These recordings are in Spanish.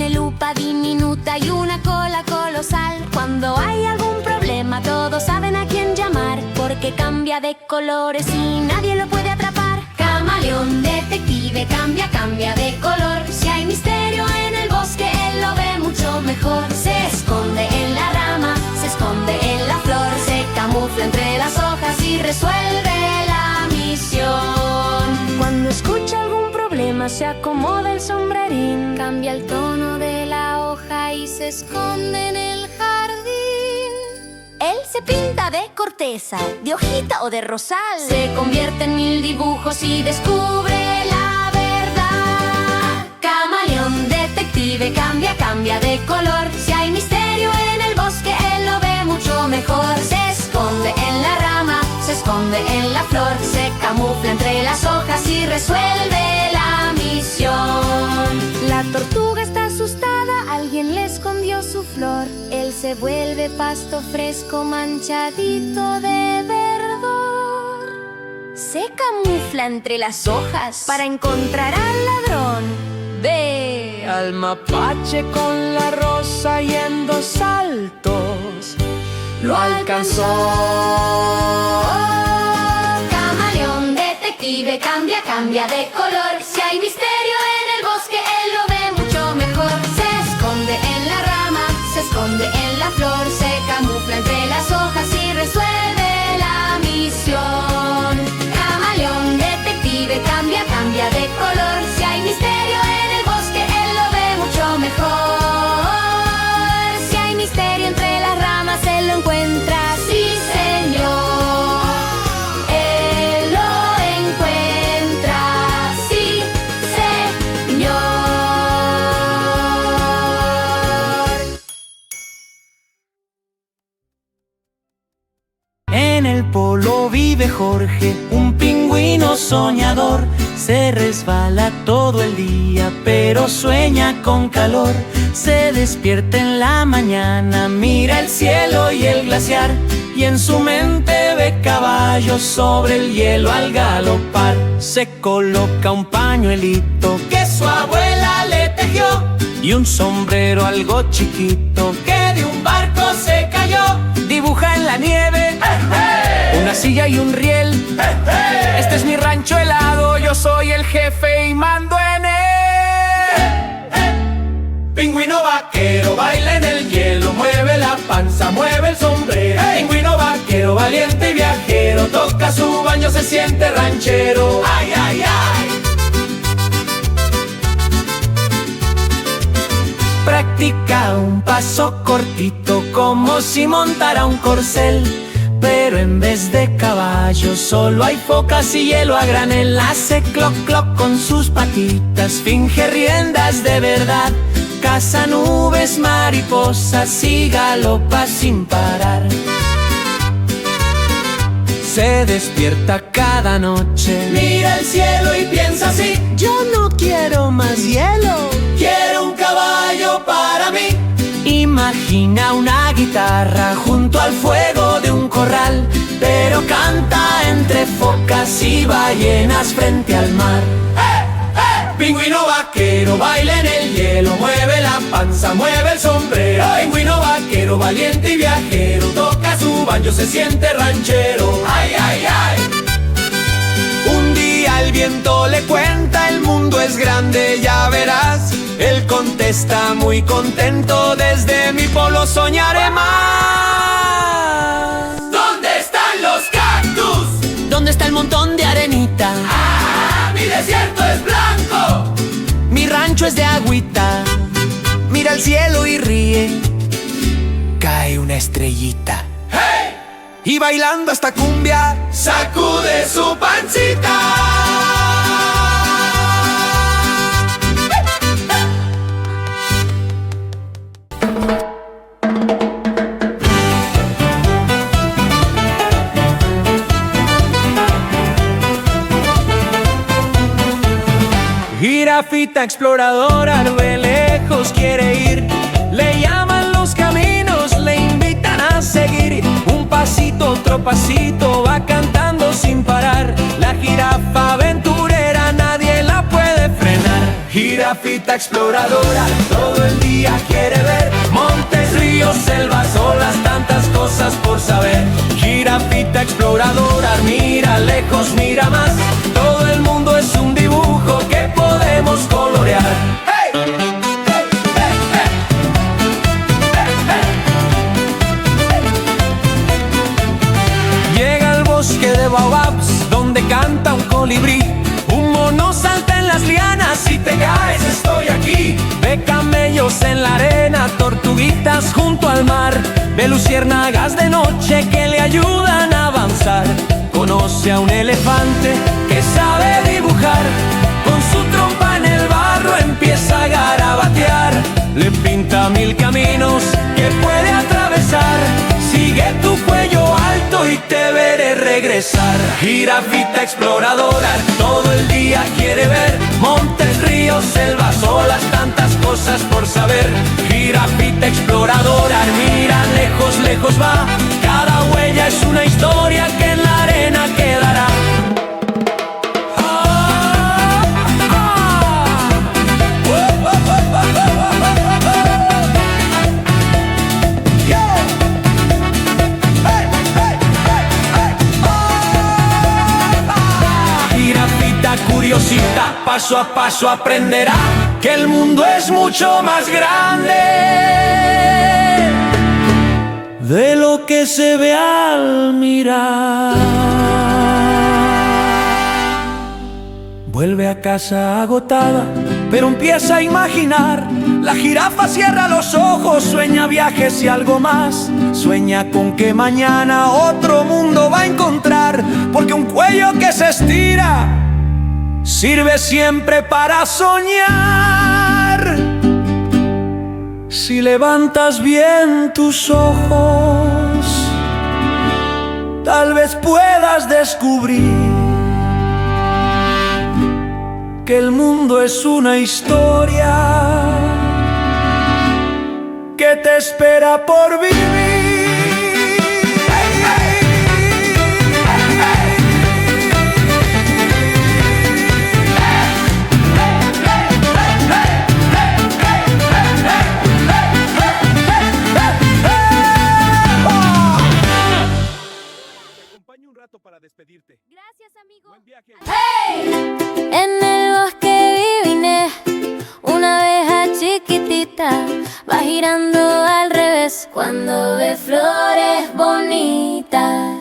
pelupa diminuta y una cola colosal. Cuando hay algún problema todos saben a quién llamar, porque cambia de colores y nadie lo puede atrapar. Camaleón detective cambia, cambia de color. Si hay misterio en el bosque él lo ve mucho mejor. Se esconde en la rama, se esconde en la flor, se camufla entre las hojas y resuelve la misión. Cuando escucha algún problema se acomoda el sombrerín, cambia el tono de la hoja y se esconde en el jardín. Él se pinta de corteza, de hojita o de rosal, se convierte en 1000 dibujos y descubre la verdad. Camaleón detective cambia, cambia de color. Si hay misterio en el bosque él lo ve mucho mejor. Se esconde en la rama, se esconde en la flor, se camufla entre las hojas y resuelve la misión. La tortuga está asustada, alguien le escondió su flor. Él se vuelve pasto fresco manchadito de verdor. Se camufla entre las hojas para encontrar al ladrón. Ve al mapache con la rosa y en 2 saltos lo alcanzó. Camaleón detective cambia, cambia de color. Si hay misterio en el bosque él lo ve mucho mejor. Se esconde en la rama, se esconde en la flor, se camufla entre las hojas y resuelve la misión. Camaleón detective cambia, cambia de color. Si hay misterio en el bosque él lo ve mucho mejor. Si hay misterio entre las ramas él lo encuentra. Sí, señor, él lo encuentra. Sí, señor. En el polo vive Jorge, un pingüino soñador. Se resbala todo el día, pero sueña con calor. Se despierta en la mañana, mira el cielo y el glaciar, y en su mente ve caballos sobre el hielo al galopar. Se coloca un pañuelito que su abuela le tejió, y un sombrero algo chiquito que de un barco se cayó. Dibuja en la nieve una silla y un riel. Este es mi rancho helado, yo soy el jefe y mando en él. Pingüino vaquero baila en el hielo, mueve la panza, mueve el sombrero. Pingüino vaquero valiente y viajero, toca su baño, se siente ranchero. ¡Ay, ay, ay! Practica un paso cortito como si montara un corcel, pero en vez de caballos solo hay focas y hielo a granel. Hace cloc cloc con sus patitas, finge riendas de verdad, caza nubes, mariposas y galopa sin parar. Se despierta cada noche, mira el cielo y piensa así: yo no quiero más hielo, quiero un caballo para mí. Imagina una guitarra junto al fuego de un corral, pero canta entre focas y ballenas frente al mar. Pingüino vaquero baila en el hielo, mueve la panza, mueve el sombrero. Pingüino vaquero valiente y viajero, toca su banjo, se siente ranchero. ¡Ay, ay, ay! Un día el viento le cuenta: el mundo es grande, ya verás. Él contesta muy contento: desde mi polo soñaré más. ¿Dónde están los cactus? ¿Dónde está el montón de arenita? ¡Ah! Mi desierto es blanco, mi rancho es de agüita. Mira el cielo y ríe, cae una estrellita. ¡Hey! Y bailando esta cumbia sacude su pancita. Jirafita exploradora de lejos quiere ir, le llaman los caminos, le invitan a seguir. Un pasito, otro pasito, va cantando sin parar. La jirafa aventurera nadie la puede frenar. Jirafita exploradora todo el día quiere ver montes, ríos, selvas, olas, tantas cosas por saber. Jirafita exploradora, mira lejos, mira más. Todo el mundo es un dibujo que podemos colorear. ¡Hey! ¡Hey! ¡Hey! ¡Hey! ¡Hey! Llega al bosque de baobabs donde canta un colibrí. Un mono salta en las lianas, si te caes estoy aquí. Ve camellos en la arena, tortuguitas junto al mar. Ve luciérnagas de noche que le ayudan a avanzar. Conoce a un elefante que sabe dibujar. Con su trompa en el barro empieza a garabatear. Le pinta 1000 caminos que puede atravesar. Sigue tu cuello alto y te veré regresar. Jirafita exploradora, todo el día quiere ver montes, ríos, selvas, olas, tantas cosas por saber. Jirafita exploradora, mira lejos, lejos va. Cada huella es una historia que en la arena quedará. Curiosita, paso a paso aprenderá que el mundo es mucho más grande de lo que se ve al mirar. Vuelve a casa agotada, pero empieza a imaginar. La jirafa cierra los ojos, sueña viajes y algo más. Sueña con que mañana otro mundo va a encontrar, porque un cuello que se estira sirve siempre para soñar. Si levantas bien tus ojos, tal vez puedas descubrir que el mundo es una historia que te espera por vivir. Para despedirte. Gracias, amigo. Buen viaje. ¡Hey! En el bosque vivine una abeja chiquitita, va girando al revés cuando ve flores bonitas.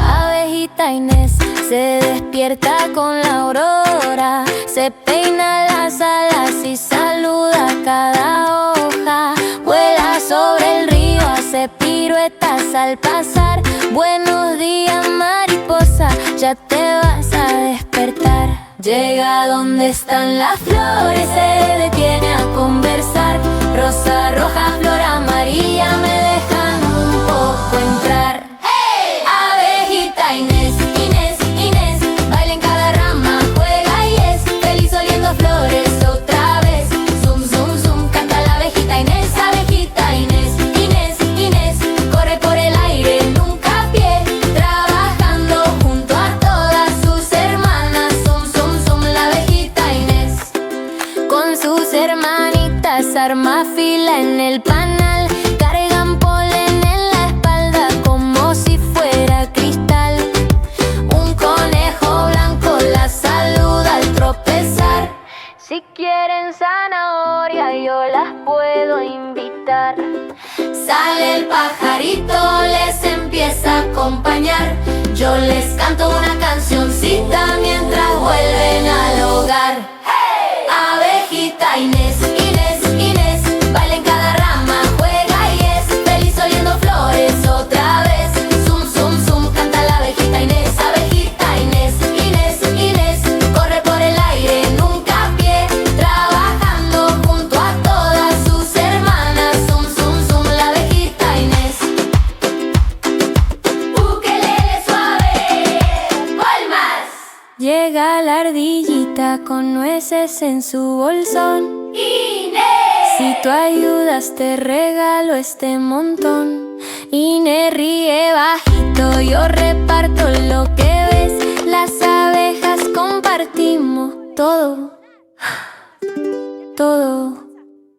Abejita Inés se despierta con la aurora, se peina las alas y saluda a cada hoja. Vuela sobre el río, hace piruetas al pasar. Buenos días, mariposa, ya te vas a despertar. Llega donde están las flores, se detiene a conversar. Rosa, roja, flor amarilla, me dejan un poco entrar. ¡Hey! Abejita Inés, Inés, Inés, baila en cada rama, juega y es feliz oliendo flores otra vez. Zum, zum, zum, canta la abejita Inés, abejita Inés, Inés, Inés, corre por el aire, nunca pie, trabajando junto a todas sus hermanas. Zum, zum, zum, la abejita Inés, con sus hermanitas arma fila en el panal, cargan polen en la espalda como si fuera cristal. Un conejo blanco la saluda al tropezar. Si quieren zanahoria yo las puedo invitar. Sale el pajarito, les empieza a acompañar. Yo les canto una cancioncita mientras vuelven al hogar. ¡Hey! Abejita Inés, Inés, Inés, baila en cada rama, juega y es feliz oliendo flores otra vez. Zum, zum, zum, canta la abejita Inés, abejita Inés, Inés, Inés, corre por el aire, nunca pie, trabajando junto a todas sus hermanas. Zum, zum, zum, la abejita Inés. Ukelele suave, palmas. Llega la ardillita con nueces en su bolsón. Inés, si tú ayudas te regalo este montón. Inés ríe bajito, yo reparto lo que ves. Las abejas compartimos todo, todo.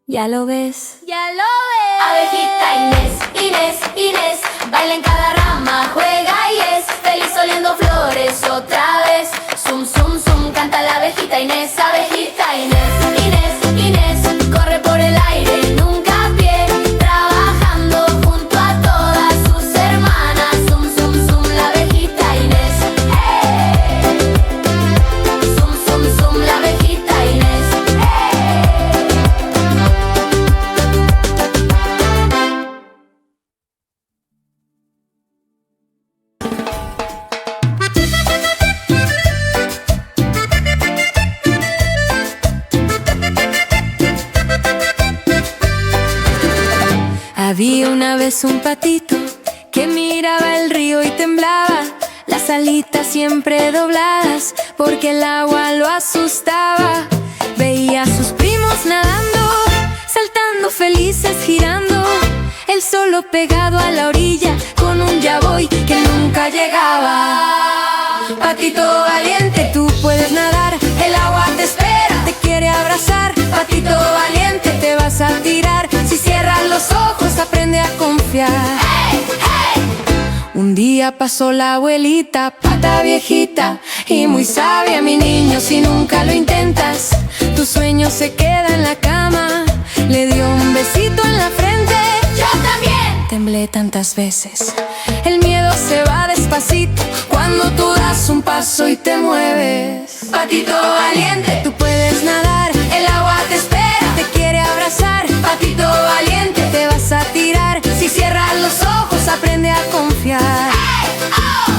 ¿Ya lo ves? ¡Ya lo ves! Abejita Inés, Inés, Inés, baila en cada rama, juega y es feliz oliendo flores otra vez. Zum, zum, zum, canta la abejita Inés, abejita Inés, Inés, Inés, corre por el aire, nunca a pie, trabajando junto a todas sus hermanas. Zum, zum, zum, la abejita Inés, zum, zum, zum, la abejita Inés, Había una vez un patito que miraba el río y temblaba, las alitas siempre dobladas porque el agua lo asustaba. Veía a sus primos nadando, saltando felices, girando, él solo pegado a la orilla con un ya voy que nunca llegaba. Patito valiente, tú puedes nadar, el agua te espera, te quiere abrazar. Patito valiente, te vas a tirar, si cierras los ojos aprende a confiar. hey, hey. Un día pasó la abuelita, pata viejita y muy sabia, mi niño, si nunca lo intentas, tu sueño se queda en la cama. Le dio un besito en la frente, Yo también. temblé tantas veces, el miedo se va despacito cuando tú das un paso y te mueves. Patito valiente, tú puedes nadar, el agua te espera, te quiere abrazar. Patito valiente, te vas a tirar, si cierras los ojos aprende a confiar.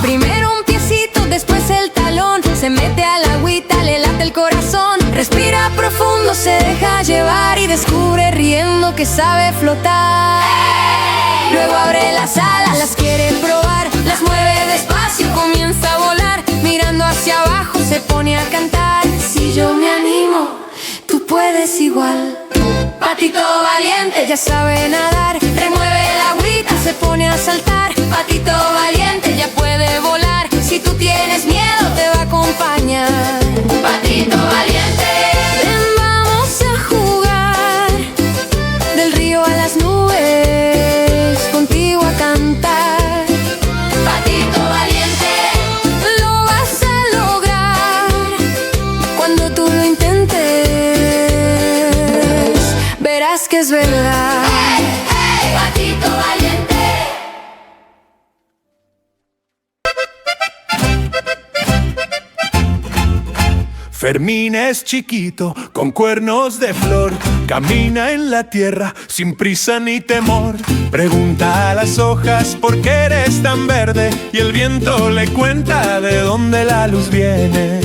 Primero un piecito, después el talón, se mete a la agüita, le late el corazón. Respira profundo, se deja llevar y descubre riendo que sabe flotar. Luego abre las alas, las quiere probar, las mueve despacio, comienza a volar. Mirando hacia abajo se pone a cantar. Si yo me animo, tú puedes igual. Patito valiente, ya sabe nadar, remueve la agüita, se pone a saltar. Patito valiente, ya puede volar, si tú tienes miedo te va a acompañar. Patito valiente, Ven, vamos a jugar, del río a las nubes, contigo a cantar. patito valiente, Lo vas a lograr cuando tú lo intentes, verás que es verdad. hey, patito valiente. Fermín es chiquito, con cuernos de flor, camina en la tierra sin prisa ni temor. Pregunta a las hojas por qué eres tan verde y el viento le cuenta de dónde la luz viene.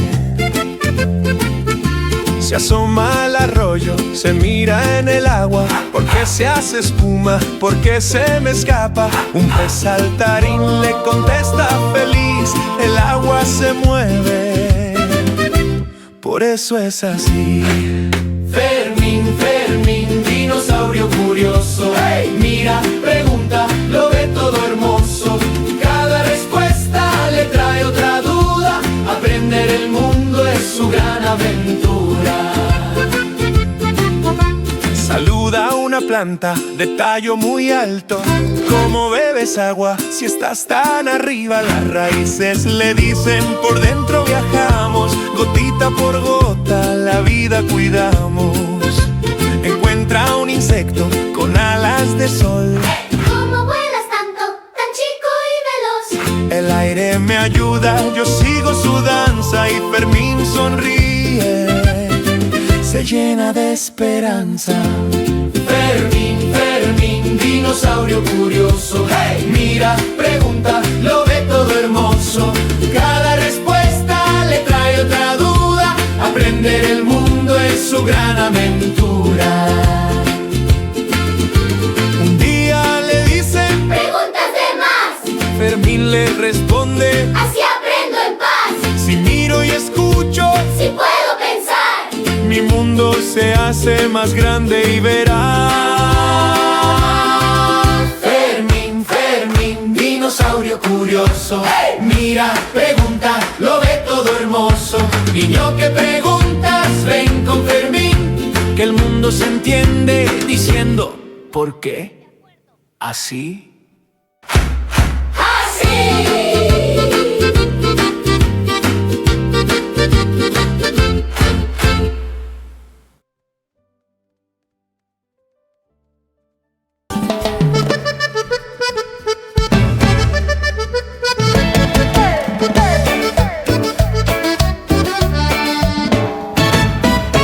Se asoma al arroyo, se mira en el agua, ¿por qué se hace espuma? ¿Por qué se me escapa? Un pez saltarín le contesta feliz, el agua se mueve. Por eso es así. Fermín, Fermín, dinosaurio curioso. Hey, mira, pregunta, lo ve todo hermoso. Cada respuesta le trae otra duda. Aprender el mundo es su gran aventura. Saluda a una planta de tallo muy alto. ¿Cómo bebes agua si estás tan arriba? Las raíces le dicen por dentro viajamos, gotita por gota la vida cuidamos. Encuentra un insecto con alas de sol. ¿Cómo vuelas tanto, tan chico y veloz? El aire me ayuda, yo sigo su danza y Fermín sonríe, se llena de esperanza. Fermín, Fermín, dinosaurio curioso. Hey, mira, pregunta, lo ve todo hermoso. Cada respuesta le trae otra duda. Aprender el mundo es su gran aventura. Un día le dicen, Preguntas de más, Fermín le responde, así aprendo en paz. si miro y escucho, Si puedo pensar, mi mundo se hace más grande y verás. Fermín, Fermín, dinosaurio curioso. Hey, mira, pregunta, lo ve todo hermoso. Niño que preguntas, ven con Fermín, que el mundo mundo se entiende diciendo ¿por qué? ¿Así?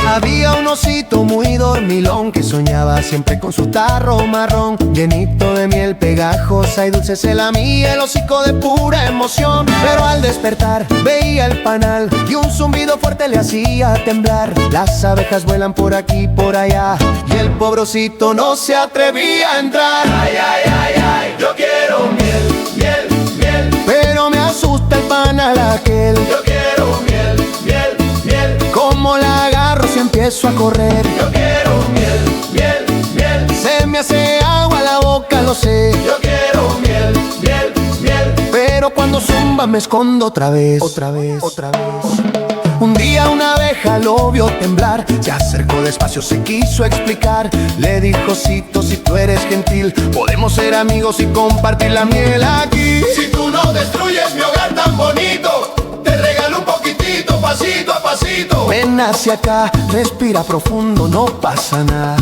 Había un osito muy dormilón que soñaba siempre con su tarro marrón, llenito de miel pegajosa y dulce. Se lamía el hocico de pura emoción, pero al despertar veía el panal y un zumbido fuerte le hacía temblar. Las abejas vuelan por aquí y por allá y el pobre osito no se atrevía a entrar. Ay, ay, ay, ay, yo quiero miel, miel, miel. Pero me asusta el panal aquel. Yo quiero miel, miel, miel. ¿Cómo la agarro si empiezo a correr? Yo quiero miel, miel, miel. Se me hace agua la boca, lo sé. Yo quiero miel, miel, miel. Pero cuando zumba me escondo otra vez. Otra vez, otra vez. Un día una abeja lo vio temblar, se acercó despacio, se quiso explicar. Le dijo: osito, si tú eres gentil, podemos ser amigos y compartir la miel aquí. Si tú no destruyes mi hogar tan bonito, te regalo un poquitito, pasito a pasito. Ven hacia acá, respira profundo, no pasa nada.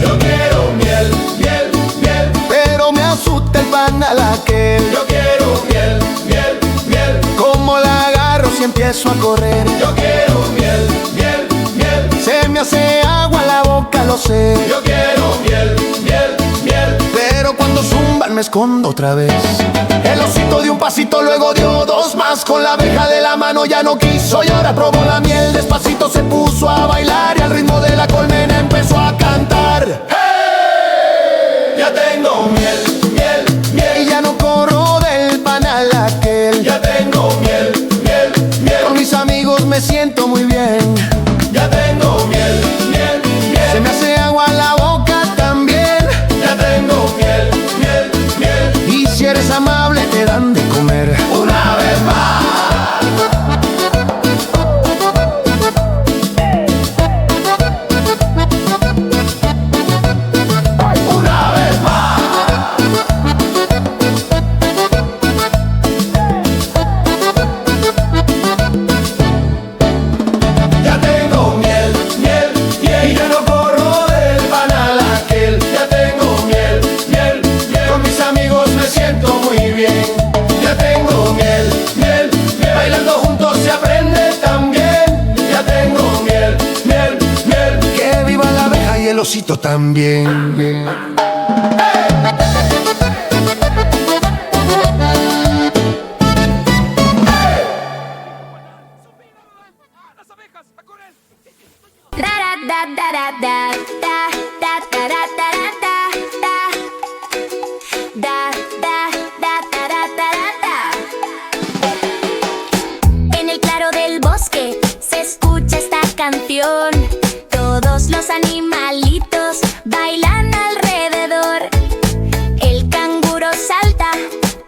Yo quiero miel, miel, miel. Pero me asusta el panal aquel. Yo quiero miel, miel, miel. ¿Cómo la agarro si empiezo a correr? Yo quiero miel, miel, miel. Se me hace agua la boca, lo sé. Yo quiero miel, miel, miel. Pero cuando zumban me escondo otra vez. El osito dio un pasito, luego dio dos más. Con la abeja de la mano ya no quiso y ahora probó la miel. Despacito se puso a bailar y al ritmo de la colmena empezó a cantar. ¡Hey! Ya tengo miel, miel, miel. Y ya no corro del panal aquel. Ya tengo miel, miel, miel. Con mis amigos me siento muy bien. Ya tengo miel, miel, miel. Se me hace agua la boca también. Ya tengo miel, miel, miel. Y si eres amable te dan de comer. Una vez más. Una vez más. Ya tengo miel, miel, miel. Y ya no corro del panal aquel. Ya tengo miel, miel, miel. Con mis amigos me siento muy bien. Ya tengo miel, miel, miel. Bailando juntos se aprende también. Ya tengo miel, miel, miel. Que viva la abeja y el osito también. En el claro del bosque se escucha esta canción. Todos los animalitos bailan alrededor. El canguro salta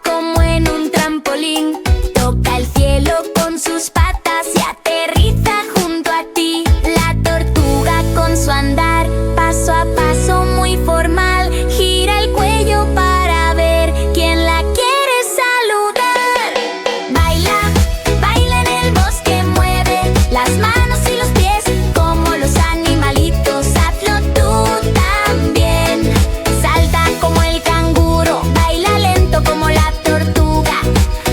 como en un trampolín. Toca el cielo con sus patas y aterriza junto a ti. La tortuga con su andar, paso a paso muy formal, gira el cuello para ver quién la quiere saludar. Baila, baila en el bosque, mueve las manos y los pies como los animalitos, hazlo tú también. Salta como el canguro, baila lento como la tortuga,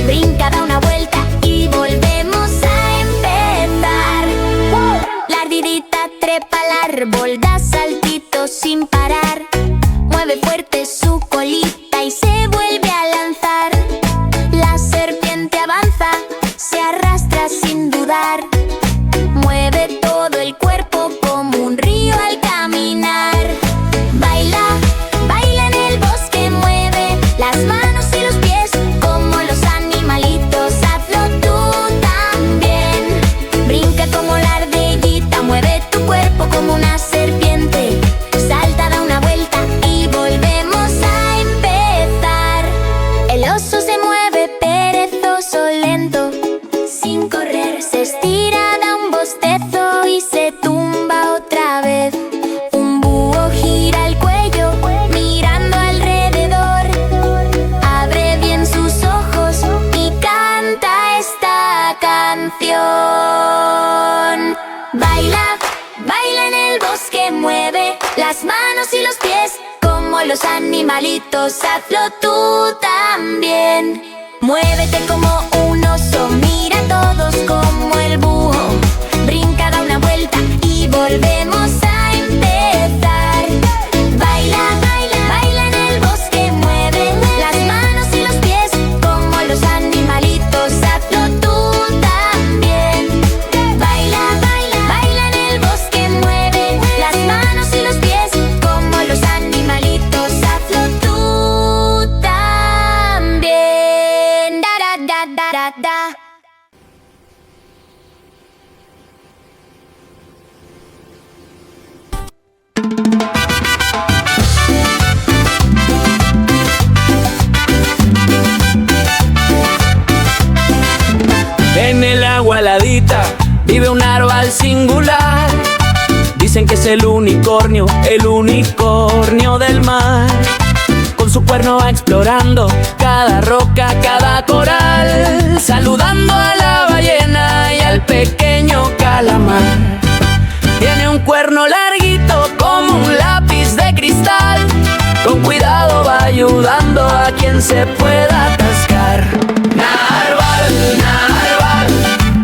brinca, da una vuelta y volvemos a empezar. La ardillita trepa al árbol, da saltitos sin parar, mueve fuerte su colita y se vuelve a lanzar. La serpiente avanza, se arrastra sin dudar, mueve todo el cuerpo como un río al caminar. Baila, baila en el bosque, mueve las manos y los pies como los animalitos, hazlo tú también. Brinca como la ardillita, mueve tu cuerpo como una serpiente, salta, da una vuelta y volvemos a empezar. mueve las manos y los pies como los animalitos, hazlo tú también. Muévete como un oso, mira a todos como el búho. Brinca, da una vuelta y volvemos a empezar. Baila, baila, baila en el bosque, mueve las manos y los pies como los animalitos, hazlo tú también. Baila, baila, baila en el bosque, mueve las manos y los pies como los animalitos, hazlo tú también. Da, da, da, da, da, da. En el agua heladita vive un narval singular. Dicen que es el unicornio del mar. Con su cuerno va explorando cada roca, cada coral, saludando a la ballena y al pequeño calamar. Tiene un cuerno larguito como un lápiz de cristal. Con cuidado va ayudando a quien se pueda atascar. Narval, narval,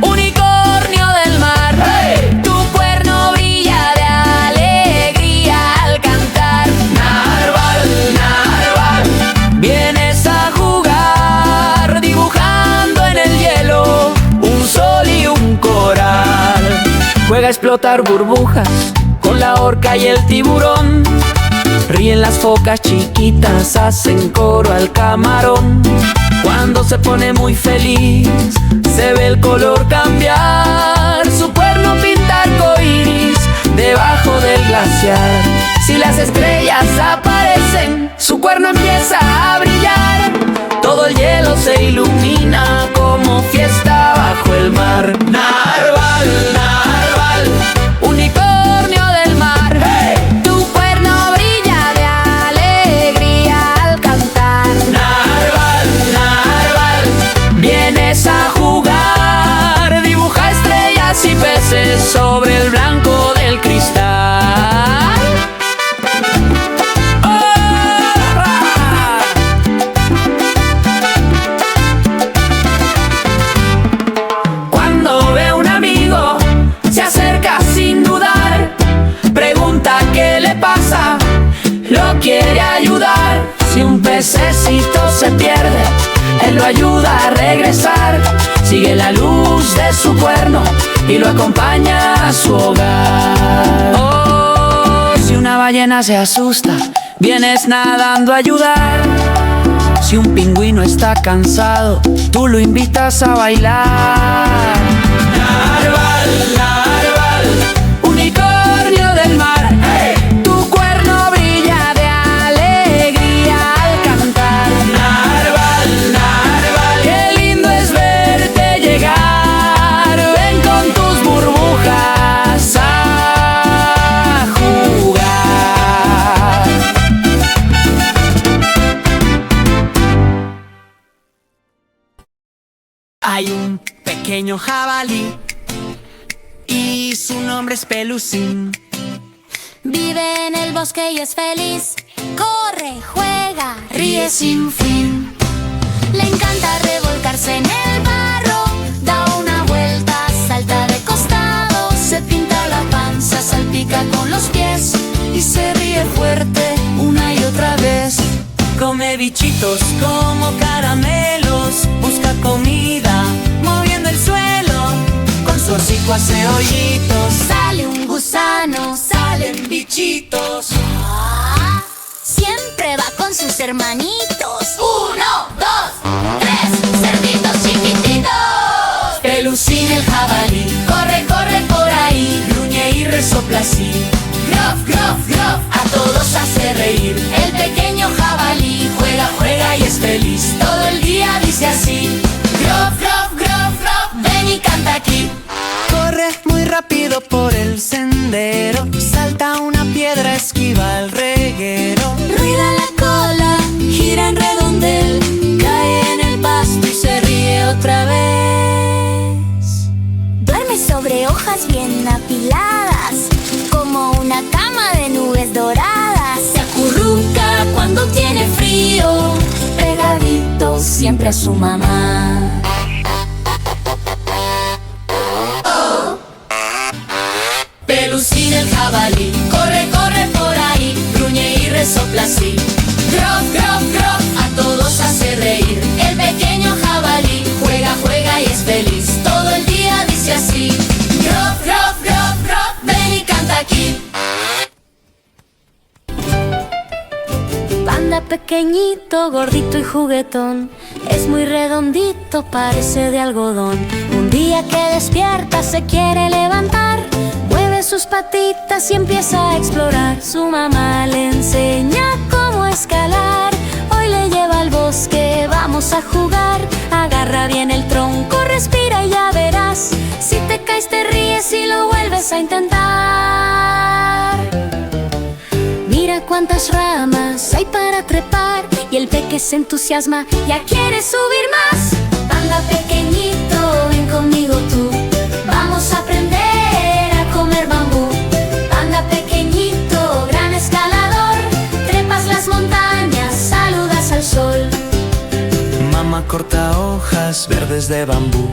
unicornio del mar. ¡Hey! Tu cuerno brilla de alegría al cantar. Narval, narval, vienes a jugar dibujando en el hielo un sol y un coral. Juega a explotar burbujas con la orca y el tiburón. Ríen las focas chiquitas, hacen coro al camarón. Cuando se pone muy feliz, se ve el color cambiar. Su cuerno pinta arcoíris debajo del glaciar. Si las estrellas aparecen, su cuerno empieza a brillar. Todo el hielo se ilumina como fiesta bajo el mar. Narval, narval, unicornio del mar. ¡Hey! Tu cuerno brilla de alegría al cantar. Narval, narval, vienes a jugar, dibuja estrellas y peces sobre el blanco del cristal. Cuando ve un amigo, se acerca sin dudar, pregunta qué le pasa, lo quiere ayudar. Si un pececito se pierde, él lo ayuda a regresar. Sigue la luz de su cuerno y lo acompaña a su hogar. Oh, si una ballena se asusta, vienes nadando a ayudar. Si un pingüino está cansado, tú lo invitas a bailar. Narval, narval, unicornio del mar. ¡Hey! Tu cuerno brilla de alegría al cantar. Narval, narval, qué lindo es verte llegar. Ven con tus burbujas a jugar. Hay un pequeño jabalí y su nombre es Pelusín. Vive en el bosque y es feliz. Corre, juega, ríe sin fin. Le encanta revolcarse en el barro. Da una vuelta, salta de costado. Se pinta la panza, salpica con los pies y se ríe fuerte una y otra vez. Come bichitos como caramelos, busca comida moviendo el suelo. Con su hocico hace hoyitos. Sale un gusano, Salen bichitos. siempre va con sus hermanitos. 1, 2, 3, cerditos chiquititos. Pelusín el jabalí Corre, corre por ahí. gruñe y resopla así. Grof, grof, grof. A todos hace reír. El pequeño jabalí Juega, juega y es feliz. todo el día dice así. Grof, grof, grof, grof. Ven y canta aquí. Corre muy rápido por el sendero. Salta una piedra, esquiva el reguero. Rueda la cola, gira en redondel. Cae en el pasto y se ríe otra vez. Duerme sobre hojas bien apiladas, como a su mamá. Pelusín el jabalí, corre, corre por ahí, gruñe y resopla así. Grof, grof, grof, a todos hace reír. El pequeño jabalí juega, juega y es feliz. Todo el día dice así. Grof, grof, grof, grof, ven y canta aquí. Panda pequeñito, gordito y juguetón, es muy redondito, parece de algodón. Un día que despierta se quiere levantar, mueve sus patitas y empieza a explorar. Su mamá le enseña cómo escalar, hoy le lleva al bosque, vamos a jugar. Agarra bien el tronco, respira y ya verás. Si te caes te ríes y lo vuelves a intentar. Mira cuántas ramas hay para trepar, y el peque se entusiasma, ya quiere subir más. Panda pequeñito, ven conmigo tú, vamos a aprender a comer bambú. Panda pequeñito, gran escalador, trepas las montañas, saludas al sol. Mamá corta hojas verdes de bambú.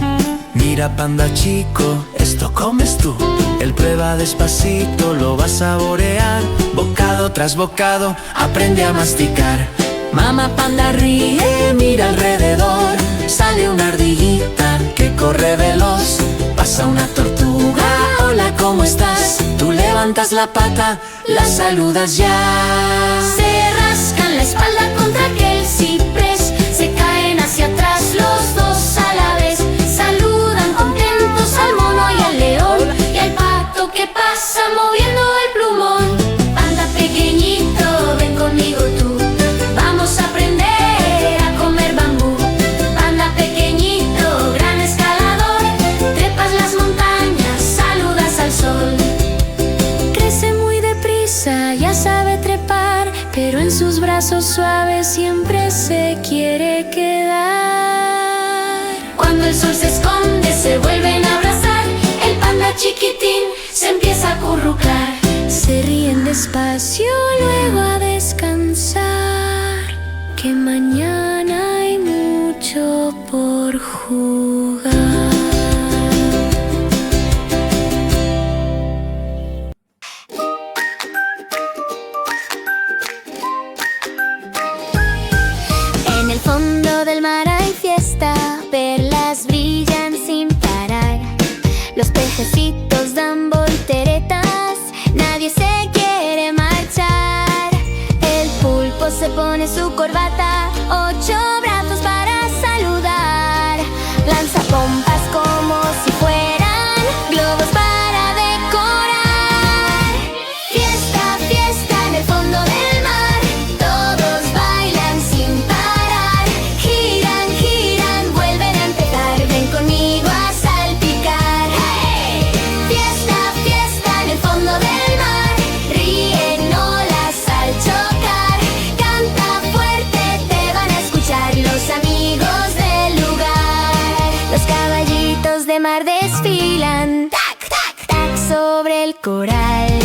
Mira panda chico, esto comes tú. Él prueba despacito, lo va a saborear. Bocado tras bocado, aprende a masticar. Mamá panda ríe, mira alrededor. Sale una ardillita que corre veloz. Pasa una tortuga, hola, ¿cómo estás? Tú levantas la pata, la saludas ya. Se rascan la espalda contra aquel ciprés, se caen hacia atrás los dos a la vez. Saludan contentos al mono y al león, y al pato que pasa moviendo el plumón. Panda pequeñito, ven conmigo tú, vamos a aprender a comer bambú. Panda pequeñito, gran escalador, trepas las montañas, saludas al sol. Crece muy deprisa, ya sabe trepar, pero en sus brazos suaves siempre se quiere quedar. Cuando el sol se esconde se vuelven a abrazar, el panda chiquitín se empieza a acurrucar. Se ríen despacio, luego a descansar, que mañana hay mucho por jugar. En el fondo del mar hay fiesta, perlas brillan sin parar. Los pececitos dan volteretas, nadie se quiere marchar. El pulpo se pone su corbata, 8 brazos para saludar. Lanza pompas como si fueran globos para decorar. Fiesta, fiesta en el fondo del mar, todos bailan sin parar. Giran, giran, vuelven a empezar, ven conmigo a salpicar. ¡Hey! Fiesta, fiesta en el fondo del mar, ríen olas al chocar. Canta fuerte, te van a escuchar los amigos del lugar. Los caballitos de mar desfilan, tac, tac, tac, sobre el coral.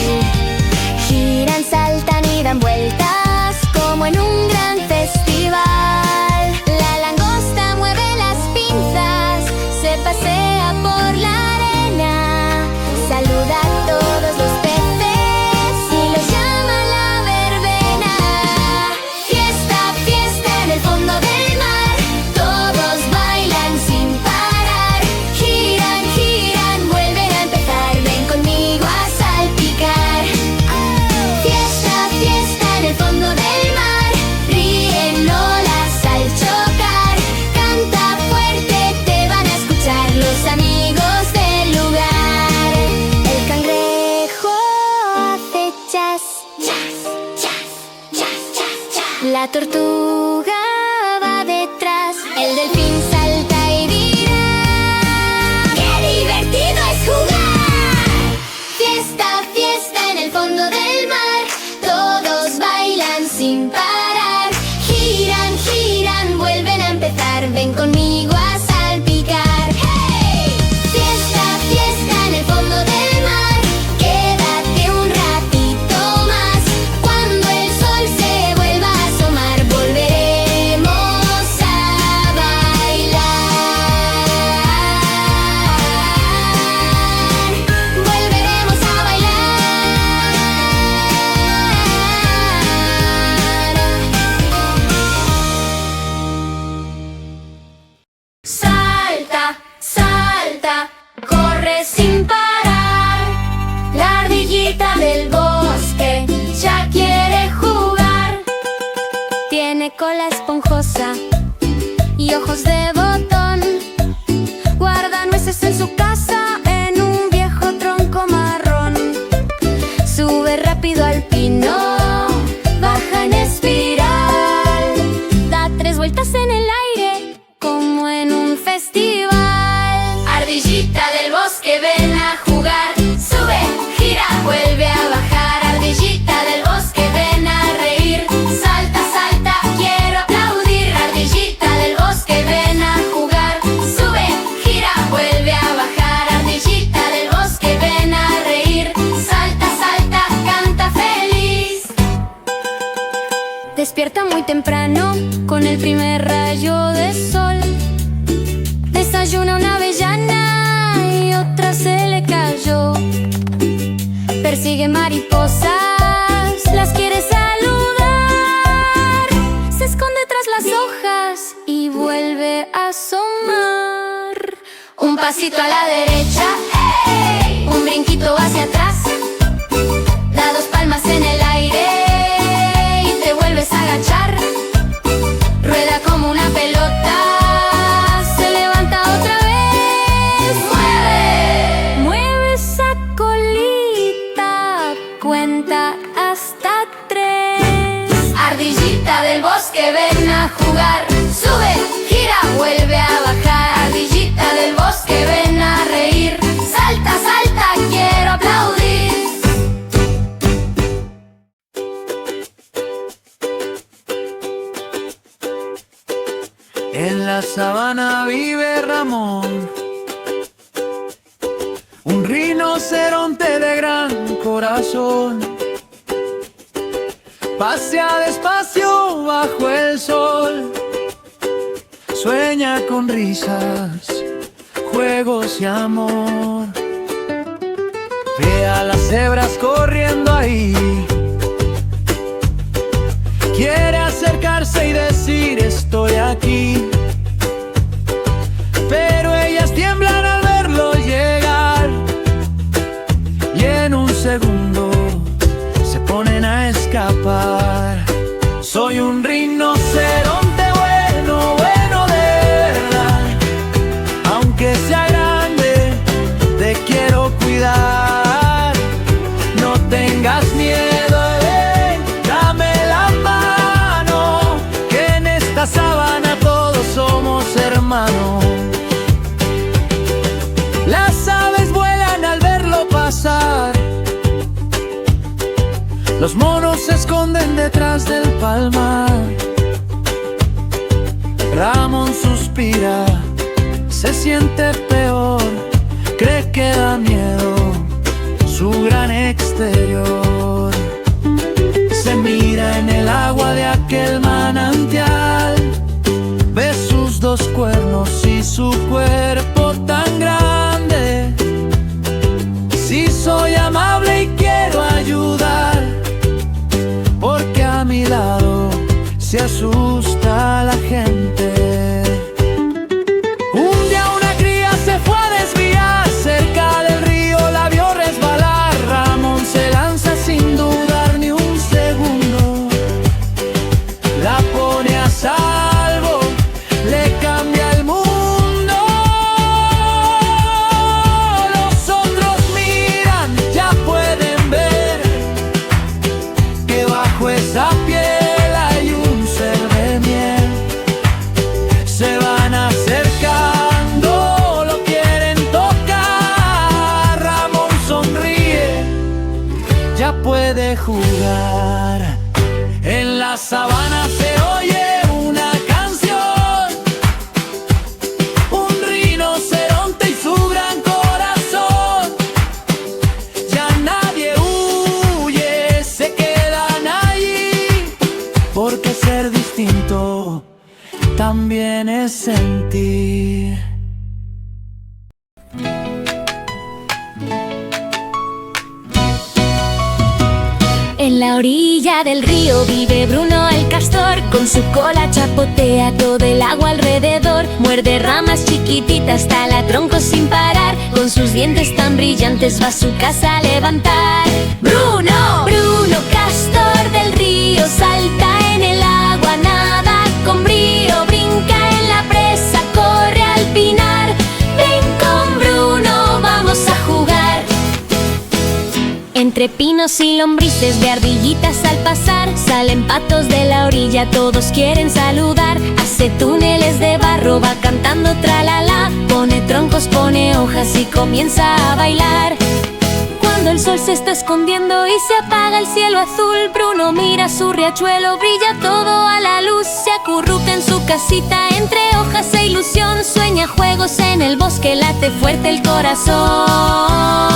Giran, saltan y dan vueltas como en un gran festival. La langosta mueve las pinzas, se pasea por la arena, saluda a todos los peces y los llama a la verbena. Fiesta, fiesta en el fondo del mar, todos bailan sin parar. Giran, giran, vuelven a empezar, ven conmigo a salpicar. Fiesta, fiesta en el fondo del mar, ríen olas al chocar. Canta fuerte, te van a escuchar los amigos del lugar. El cangrejo hace chas, chas, chas, chas, chas, chas. La tortuga va detrás, el delfín salta y dirá: ¡qué divertido es jugar! Fiesta, fiesta en el fondo del mar, todos bailan sin parar. Giran, giran, vuelven a empezar, ven conmigo a salpicar. ¡Hey! Fiesta, fiesta en el fondo del mar, quédate un ratito más. Cuando el sol se vuelva a asomar, volveremos a bailar. cola esponjosa y ojos de botón. Guarda nueces en su casa en un viejo tronco marrón. Sube rápido al pino, baja en espiral, da 3 vueltas en el aire como en un festival. Ardillita del bosque, ven a jugar. Sube, gira, vuelve a bajar. Ardillita del bosque, ven a reír. Salta, salta, quiero aplaudir. Ardillita del bosque, ven a jugar. Sube, gira, vuelve a bajar. Ardillita del bosque, ven a reír. Salta, salta, canta feliz. Despierta muy temprano con el primer rayo de sol. Desayuna una avellana y otra se le cayó. Persigue mariposas, las quiere saludar. Se esconde tras las hojas y vuelve a asomar. Un pasito a la derecha, ¡hey! Un brinquito hacia atrás. Da 2 palmas en el aire y te vuelves a agachar. Rueda como una pelota, se levanta otra vez. ¡Mueve! Mueve esa colita, cuenta hasta 3. Ardillita del bosque, ven a jugar. Sube, gira, vuelve a bajar. Ardillita del bosque, ven a reír. Salta, salta, quiero aplaudir. En la sabana vive Ramón, un rinoceronte de gran corazón. Pasea despacio bajo el sol, sueña con risas, juegos y amor. Ve a las cebras corriendo ahí, quiere acercarse y decir estoy aquí. Pero ellas tiemblan al verlo llegar y en un segundo se ponen a escapar. Soy un rinoceronte bueno, bueno de verdad. Aunque sea grande, te quiero cuidar. No tengas miedo, dame la mano, que en esta sabana todos somos hermanos. Las aves vuelan al verlo pasar, los monos se esconden detrás del palmar. Ramón suspira, se siente peor, cree que da miedo su gran exterior. Se mira en el agua de aquel manantial, ve sus 2 cuernos y su cuerpo tan grande. Si soy amable y quiero ayudar, porque a mi lado se asusta la gente. Un día una cría se fue a desviar cerca del río, la vio resbalar. Ramón se lanza sin dudar ni un segundo, la pone a salvo, le cambia el mundo. Los otros miran, ya pueden ver que bajo esa piel hay un ser de miel. Se van acercando, lo quieren tocar. Ramón sonríe, ya puede jugar. En la sabana se oye una canción, un rinoceronte y su gran corazón. Ya nadie huye, se quedan allí, porque ser distinto también es sentir. En la orilla del río vive Bruno el castor. Con su cola chapotea todo el agua alrededor. Muerde ramas chiquititas, tala troncos sin parar. Con sus dientes tan brillantes va a su casa a levantar. Bruno, Bruno castor del río, salta en el agua, nada Entre pinos y lombrices ve ardillitas al pasar. Salen patos de la orilla, todos quieren saludar. Hace túneles de barro, va cantando tralala. Pone troncos, pone hojas y comienza a bailar. Cuando el sol se está escondiendo y se apaga el cielo azul, Bruno mira su riachuelo, brilla todo a la luz. Se acurruca en su casita entre hojas e ilusión. Sueña juegos en el bosque, late fuerte el corazón.